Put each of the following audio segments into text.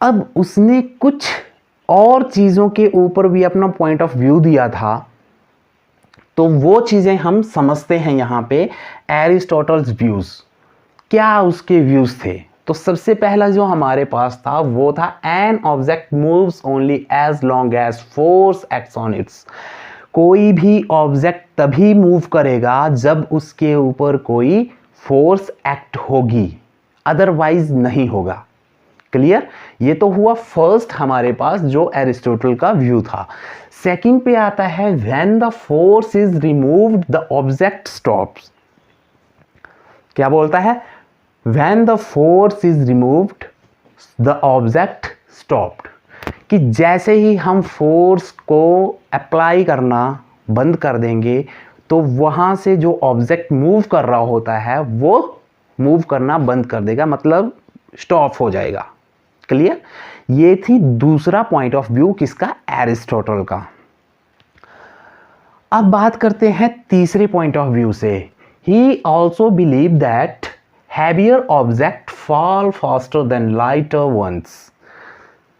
अब उसने कुछ और चीज़ों के ऊपर भी अपना पॉइंट ऑफ व्यू दिया था, तो वो चीज़ें हम समझते हैं यहाँ पे एरिस्टोटल्स व्यूज़। क्या उसके व्यूज़ थे? तो सबसे पहला जो हमारे पास था वो था an object moves only as long as force acts on its. कोई भी ऑब्जेक्ट तभी मूव करेगा जब उसके ऊपर कोई फोर्स एक्ट होगी, अदरवाइज नहीं होगा। क्लियर? ये तो हुआ फर्स्ट हमारे पास जो एरिस्टोटल का व्यू था। सेकंड पे आता है when the force is removed the object stops. क्या बोलता है? When the force is removed the object stopped, कि जैसे ही हम फोर्स को अप्लाई करना बंद कर देंगे तो वहां से जो ऑब्जेक्ट मूव कर रहा होता है वो मूव करना बंद कर देगा, मतलब स्टॉप हो जाएगा। क्लियर? ये थी दूसरा पॉइंट ऑफ व्यू किसका? एरिस्टोटल का। अब बात करते हैं तीसरे पॉइंट ऑफ व्यू से। He also believe that heavier object fall faster than lighter ones.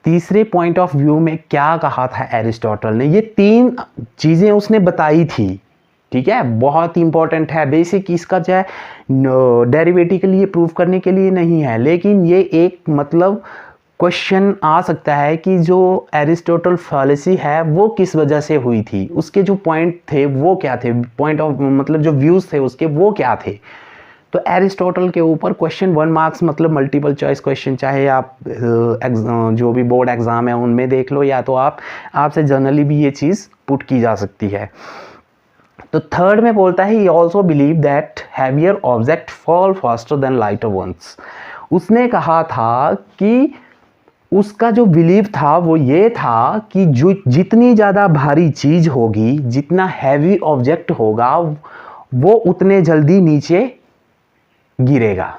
तीसरे पॉइंट ऑफ व्यू में क्या कहा था एरिस्टोटल ने? ये तीन चीजें उसने बताई थी, ठीक है, बहुत इंपॉर्टेंट है। बेसिक इसका जो है डेरिवेटिव के लिए प्रूव करने के लिए नहीं है, लेकिन ये एक मतलब क्वेश्चन आ सकता है कि जो एरिस्टोटल फैलेसी है वो किस वजह से हुई थी, उसके जो पॉइंट थे वो क्या थे, पॉइंट ऑफ मतलब जो व्यूज थे उसके वो क्या थे। तो एरिस्टोटल के ऊपर क्वेश्चन 1 मार्क्स मतलब मल्टीपल चॉइस क्वेश्चन, चाहे आप जो भी बोर्ड एग्जाम है उनमें देख लो, या तो आपसे जनरली भी ये चीज़ पुट की जा सकती है। तो थर्ड में बोलता है he also believe that heavier object fall faster than lighter ones. उसने कहा था कि उसका जो बिलीव था वो ये था कि जो जितनी ज़्यादा भारी चीज़ होगी, जितना हैवी ऑब्जेक्ट होगा वो उतने जल्दी नीचे गिरेगा।